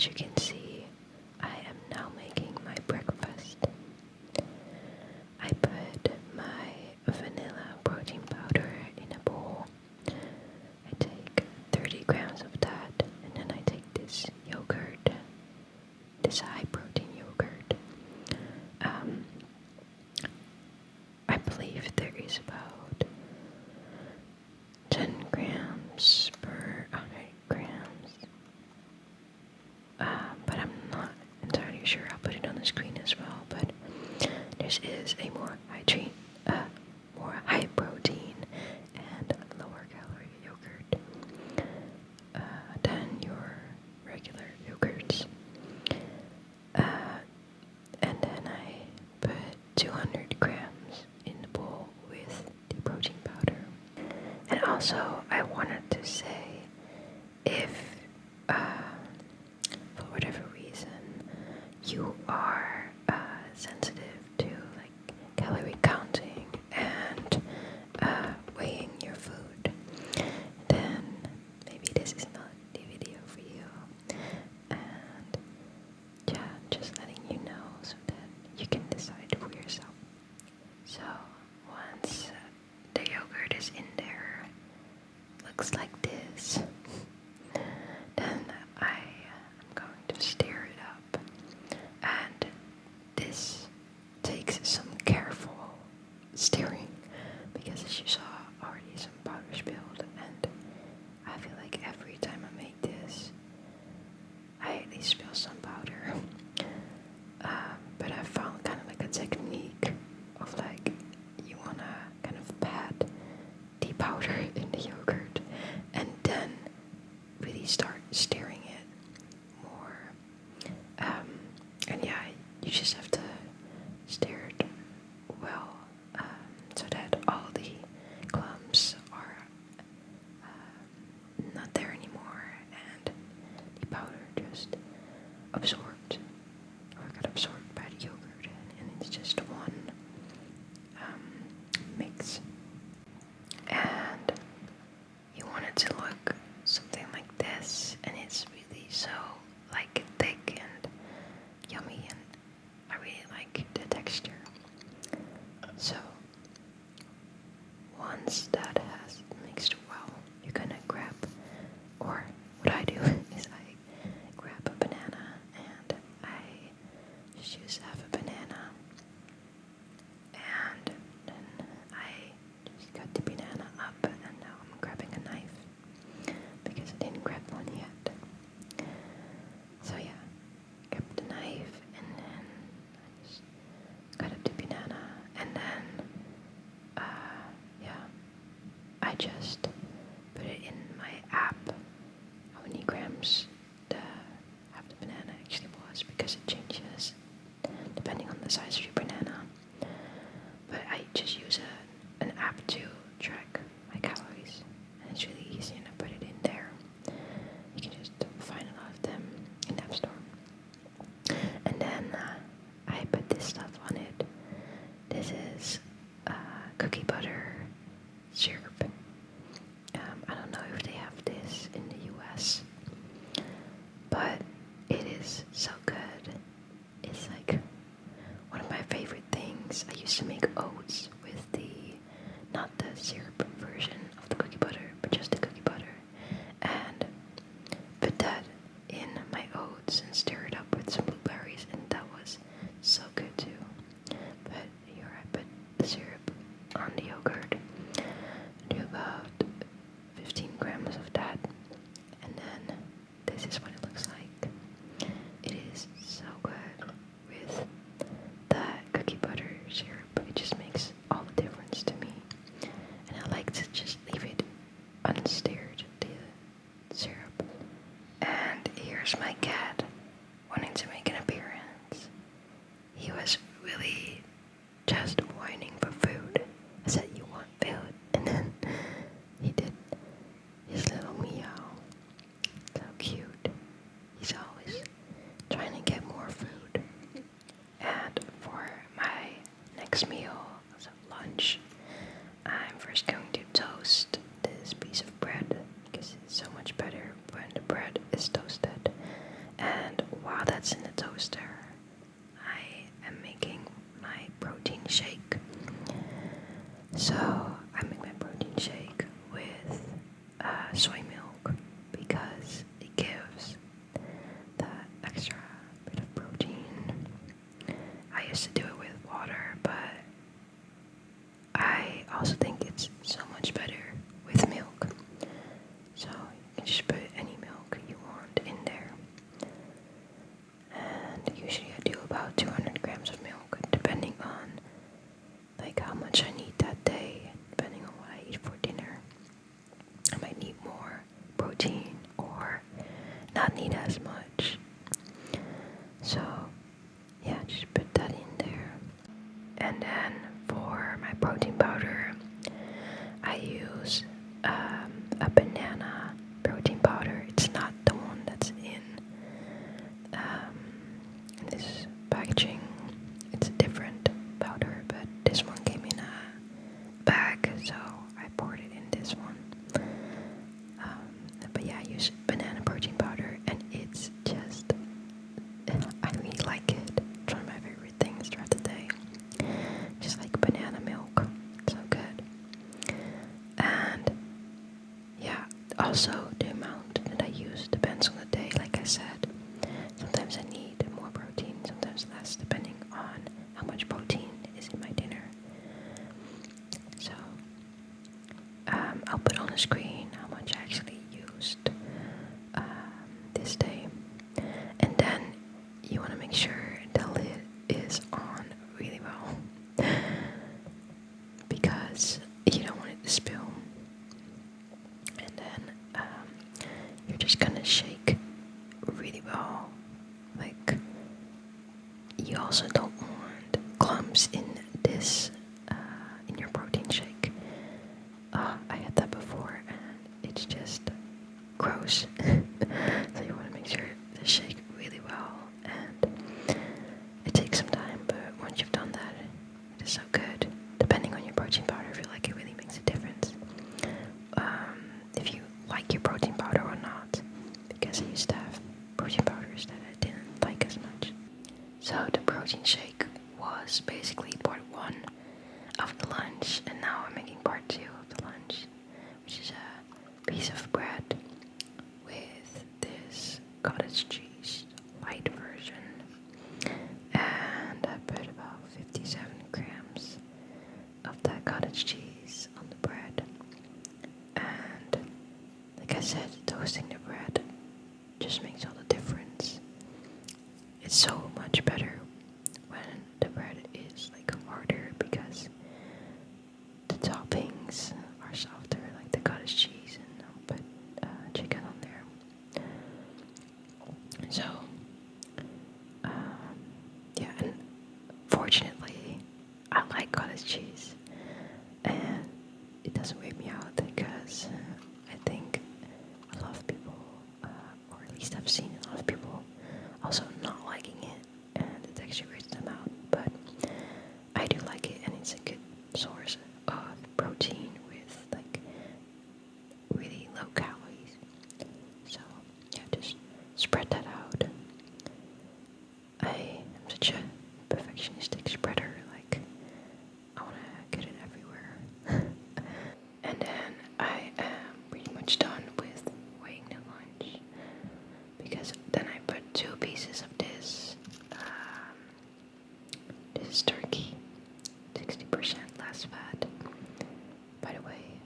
as you can see, I am now making my breakfast. I put my vanilla protein powder in a bowl. I take 30 grams of that, and then I take this yogurt, this high protein yogurt. I believe there is about 10 grams per 100 grams. But I'm not entirely sure. I'll put it on the screen as well. But this is a more high protein and lower calorie yogurt than your regular yogurts. And then I put 200 grams in the bowl with the protein powder. And also, I wanted to say, if for whatever reason you are sensitive to like calorie counting and weighing your food, then maybe this is not the video for you. And yeah, just letting you know so that you can decide for yourself. So once the yogurt is in there, looks like this, then I am going to stir it up. And this takes some careful stirring because, as you saw, already some powder spilled, and I feel like every time I make this I at least spill some powder. But I found kind of like a technique of like, you wanna kind of pat the powder in the yogurt and then really start stirring it more. And yeah, you just have to stir it well, so that all the clumps are not there anymore, and the powder just absorbed or got absorbed by the yogurt, and it's just one mix. And you want it to look something like this, and it's really so like thick and yummy, and I really like the texture. So once that has mixed well, you're gonna grab, or what I do is I grab a banana and I just use half a banana, and then I just cut the banana up, and now I'm grabbing a knife because I didn't grab one yet. So yeah, grab the knife, and then I just cut up the banana, and then yeah, I just put it in my app how many grams the half the banana actually was, because it changes depending on the size of your banana. But I just use an app to track my calories, and it's really easy, and I put it in there. You can just find a lot of them in the App Store. And then I put this stuff on it. This is cookie butter syrup. I don't know if they have this in the US, but it is so good. It's like one of my favorite things. I used to make oats with not the syrup version of the cookie butter, but just the cookie butter, and put that in my oats and stir it up with some blueberries, and that was so good too. But here I put the syrup on the yogurt. I do about 15 grams of that, and then this is what it looks like. It is so good with that cookie butter syrup. It just makes all the difference to me, and I like to just leave it unstirred, the syrup. And here's my cat wanting to make an appearance. He was really just whining for food. I said, "You want food?" And then he did his little meow. So cute. He's always trying to get more food. And for my next meal, so lunch, I'm first going to toast this piece of bread because it's so much better when the bread is toasted. And used to do it with water, but I also think it's so much better with milk. So you can just put any milk you want in there. And usually I do about 200 grams of milk, depending on like how much I need that day, depending on what I eat for dinner. I might need more protein or not need as much. So yeah, just put that in there. And then for my protein powder, I use a banana protein powder. It's not the one that's in this packaging. It's a different powder, but this one came in a bag, so I poured it in this one. But yeah, I use banana protein powder, and it's just, I really like it. It's one of my favorite things throughout the day. Just like banana milk, so good. And yeah, also the amount that I use depends on the day, like I said. Sometimes I need more protein, sometimes less, depending on how much protein is in my dinner. So I'll put on the screen how much I actually used this day. And then you want to make sure the lid is on really well, because you don't want it to spill. And then you're just gonna shake really well. Like, you also don't want clumps in this in your protein shake. I had that before and it's just gross. So you want to make sure to shake really well, and it takes some time, but once you've done that, it is so good. Depending on your protein powder, I feel like it really makes a difference. If you like your protein powder or not, because I used to have protein powders that I didn't like as much. So the protein shake was basically part 1 of the lunch, and now I'm making part 2 of the lunch, which is a piece of bread with this cottage cheese light version, and I put about 57 grams of that cottage cheese on the bread. And like I said, toasting the bread just makes all the difference. It's so much better when the bread is like harder, because the toppings are softer, like the cottage cheese, and I'll put chicken on there. So yeah, and fortunately I like cottage cheese, and it doesn't weird me out, because I think a lot of people, or at least I've seen a lot of people also not liking it, and it actually weirds them out. But I do like it, and it's a good source of protein with like really low calories. So yeah, just spread that out. I am such a perfectionistic spreader, like I want to get it everywhere. And then I am pretty much done with weighing the lunch, because then I put 2 pieces of this. This is turkey, 60% less fat. By the way,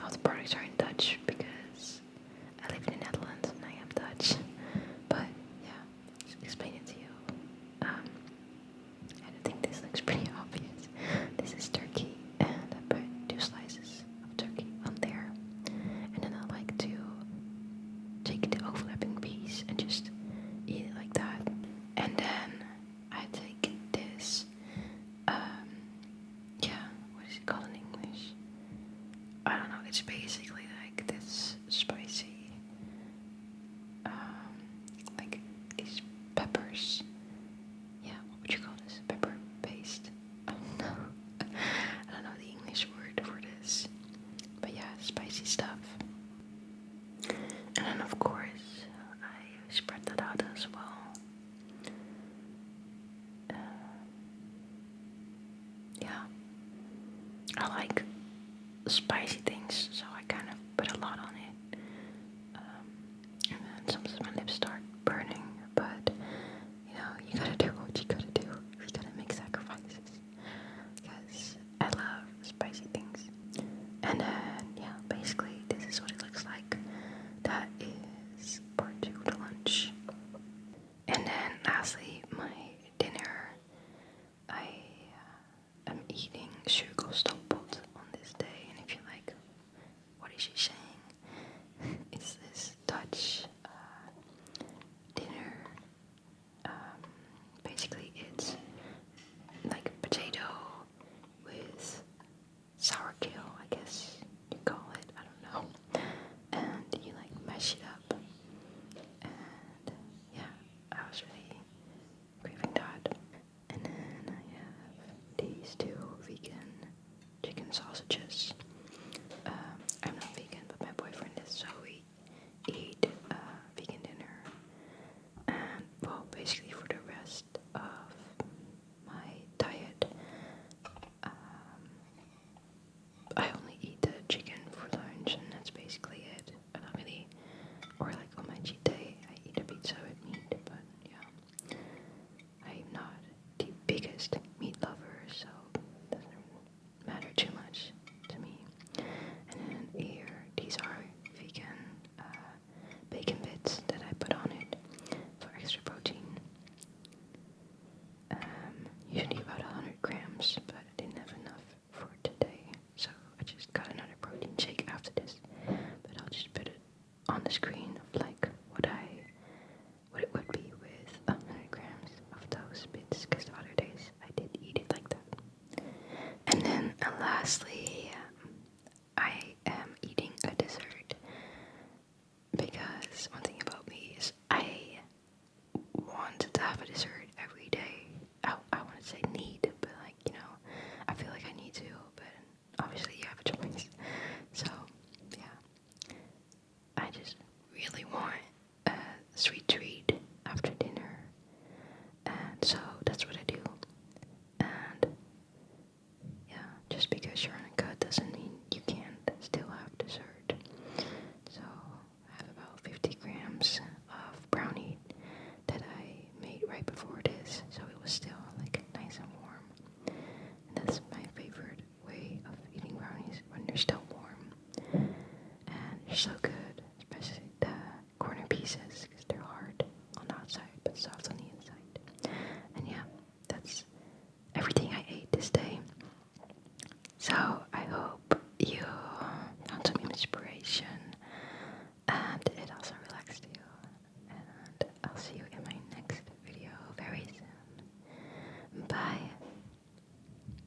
all the products are in Dutch because I live in the Netherlands and I am Dutch. But yeah, just explain it to you. I think this looks pretty obvious. This is turkey, and I put 2 slices of turkey on there. And then I like to take the overlapping piece and just eat it like that. And then I take this, what is it called in English? I don't know, it's basically like this spicy, like these peppers. Yeah, what would you call this? Pepper paste? I don't know. I don't know the English word for this. But yeah, spicy stuff. And then of course, I spread that out as well. Yeah, I like spicy things, so I kind of put a lot on it. And then sometimes my lips start burning, but you know, you gotta do what you gotta do if you're gonna lastly, my dinner. I am eating sugar stoppelpot on this day, and if you're like, what is she saying? It's this Dutch dinner. Basically, it's like potato with sour kill, I guess you call it. I don't know. And you like mash it up, and yeah, I was really craving that. And then I have these two vegan chicken sausages. I'm not vegan, but my boyfriend is, so we eat vegan dinner. And well, basically for the rest of my diet, I only eat the chicken for lunch, and that's basically it. I don't really, or like on my cheat day, I eat a pizza with meat, but yeah. I'm not the biggest meat lover, so it doesn't matter too much to me. And then here, these are vegan bacon bits that I put on it for extra protein. Usually about 100 grams, but I didn't have enough for today, so I just got another protein shake after this. But I'll just put it on the screen of like what it would be with 100 grams of those bits, because the other days I did eat it like that. And then lastly, I am eating a dessert, because one thing about me is I want to have a dessert every day. I want to say need, but like, I feel like I need to, but obviously you have a choice. So, yeah. I just really want a sweet treat after dinner, and so that's what I do. And yeah, just because you're on a gut doesn't mean you can't still have dessert. So I have about 50 grams of brownie that I made right before this, so it was still like nice and warm. And that's my favorite way of eating brownies, when they're still warm. And they're so good, especially the corner pieces, because they're hard on the outside but soft on the inside. And yeah, that's everything I ate this day. So